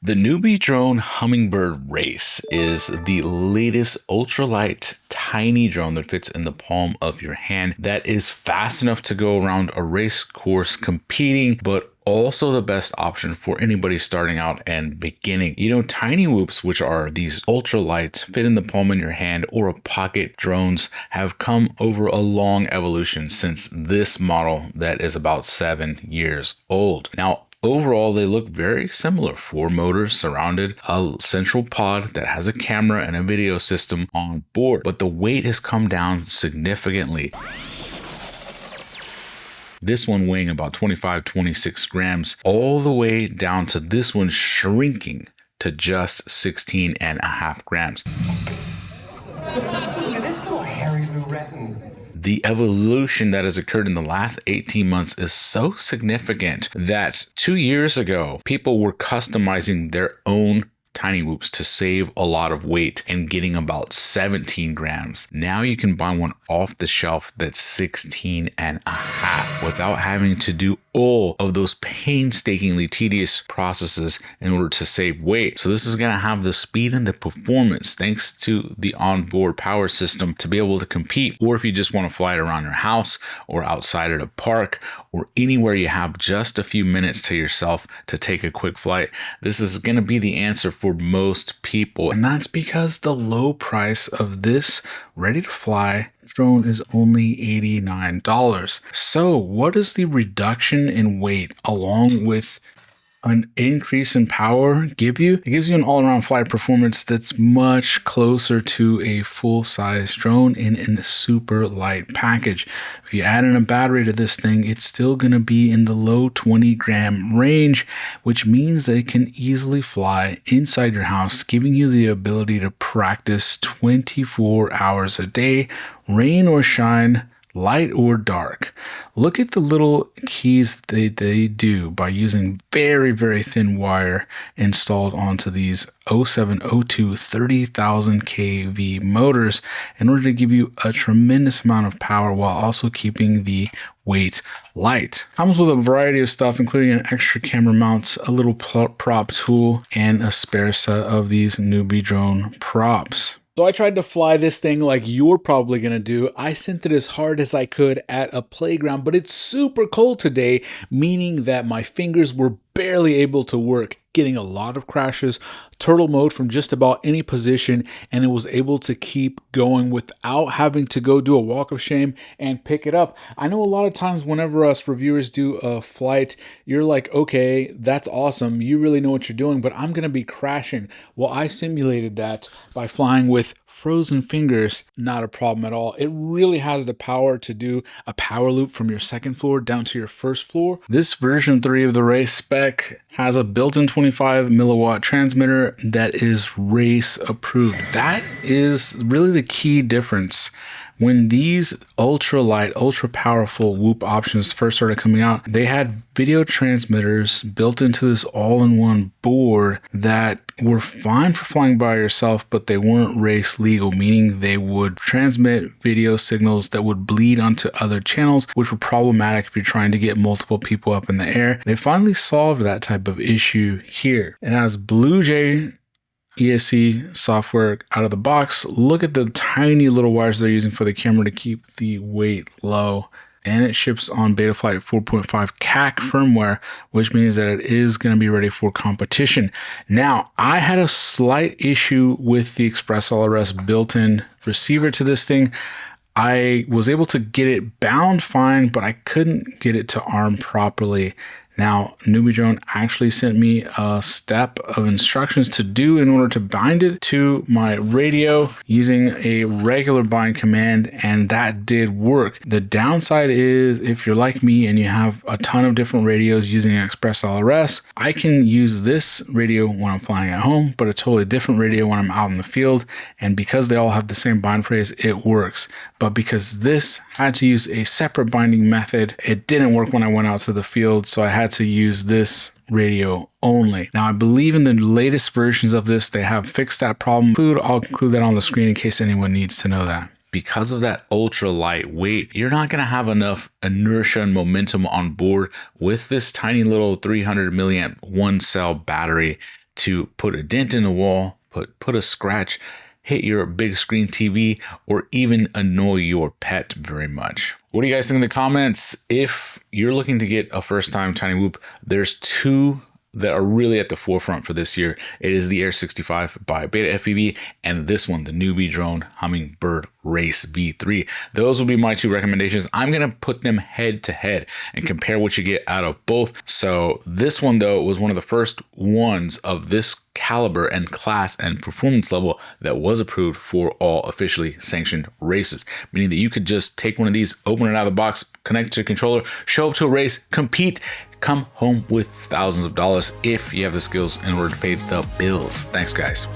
The NBD drone Hummingbird Race is the latest ultralight tiny drone that fits in the palm of your hand that is fast enough to go around a race course competing, but also the best option for anybody starting out and beginning. You know, tiny whoops, which are these ultralights, fit in the palm of your hand or a pocket drones, have come over a long evolution since this model that is about 7 years old. Now, overall, they look very similar. 4 motors surrounded a central pod that has a camera and a video system on board, but the weight has come down significantly. This one weighing about 26 grams, all the way down to this one shrinking to just 16.5 grams. The evolution that has occurred in the last 18 months is so significant that 2 years ago, people were customizing their own tiny whoops to save a lot of weight and getting about 17 grams. Now you can buy one off the shelf that's 16.5 without having to do all of those painstakingly tedious processes in order to save weight. So this is going to have the speed and the performance thanks to the onboard power system to be able to compete. Or if you just want to fly it around your house or outside at a park or anywhere you have just a few minutes to yourself to take a quick flight, this is going to be the answer for most people. And that's because the low price of this ready to fly drone is only $89. So what does the reduction in weight along with an increase in power give you? It gives you an all-around flight performance that's much closer to a full-size drone in a super light package. If you add in a battery to this thing, it's still going to be in the low 20-gram range, which means that it can easily fly inside your house, giving you the ability to practice 24 hours a day, rain or shine, light or dark. Look at the little keys they do by using very, very thin wire installed onto these 0702 30,000 kV motors in order to give you a tremendous amount of power while also keeping the weight light. Comes with a variety of stuff, including an extra camera mount, a little prop tool, and a spare set of these NBD drone props. So I tried to fly this thing like you're probably going to do. I sent it as hard as I could at a playground, but it's super cold today, meaning that my fingers were barely able to work, getting a lot of crashes, turtle mode from just about any position, and it was able to keep going without having to go do a walk of shame and pick it up. I know a lot of times whenever us reviewers do a flight, you're like, okay, that's awesome. You really know what you're doing, but I'm going to be crashing. Well, I simulated that by flying with frozen fingers. Not a problem at all. It really has the power to do a power loop from your second floor down to your first floor. This version 3 of the RaceSpec has a built-in 25 milliwatt transmitter that is race approved. That is really the key difference. When these ultra-light, ultra-powerful whoop options first started coming out, they had video transmitters built into this all-in-one board that were fine for flying by yourself, but they weren't race legal, meaning they would transmit video signals that would bleed onto other channels, which were problematic if you're trying to get multiple people up in the air. They finally solved that type of issue here. It has BlueJ ESC software out of the box. Look at the tiny little wires they're using for the camera to keep the weight low. And it ships on Betaflight 4.5 CAC firmware, which means that it is going to be ready for competition. Now, I had a slight issue with the Express LRS built-in receiver to this thing. I was able to get it bound fine, but I couldn't get it to arm properly. Now, NBD Drone actually sent me a step of instructions to do in order to bind it to my radio using a regular bind command, and that did work. The downside is if you're like me and you have a ton of different radios using an Express LRS, I can use this radio when I'm flying at home, but a totally different radio when I'm out in the field. And because they all have the same bind phrase, it works. But because this had to use a separate binding method, it didn't work when I went out to the field, so I had to use this radio only. Now, I believe in the latest versions of this, they have fixed that problem. I'll include that on the screen in case anyone needs to know that. Because of that ultra light weight, you're not going to have enough inertia and momentum on board with this tiny little 300 milliamp one cell battery to put a dent in the wall, put a scratch, hit your big screen TV, or even annoy your pet very much. What do you guys think in the comments? If you're looking to get a first-time tiny whoop, there's two that are really at the forefront for this year. It is the Air 65 by Beta FPV and this one, the newbie drone Hummingbird Race V3. Those will be my two recommendations. I'm going to put them head to head and compare what you get out of both. So this one though was one of the first ones of this caliber and class and performance level that was approved for all officially sanctioned races, meaning that you could just take one of these, open it out of the box, connect to a controller, show up to a race, compete, come home with thousands of dollars if you have the skills in order to pay the bills. Thanks, guys.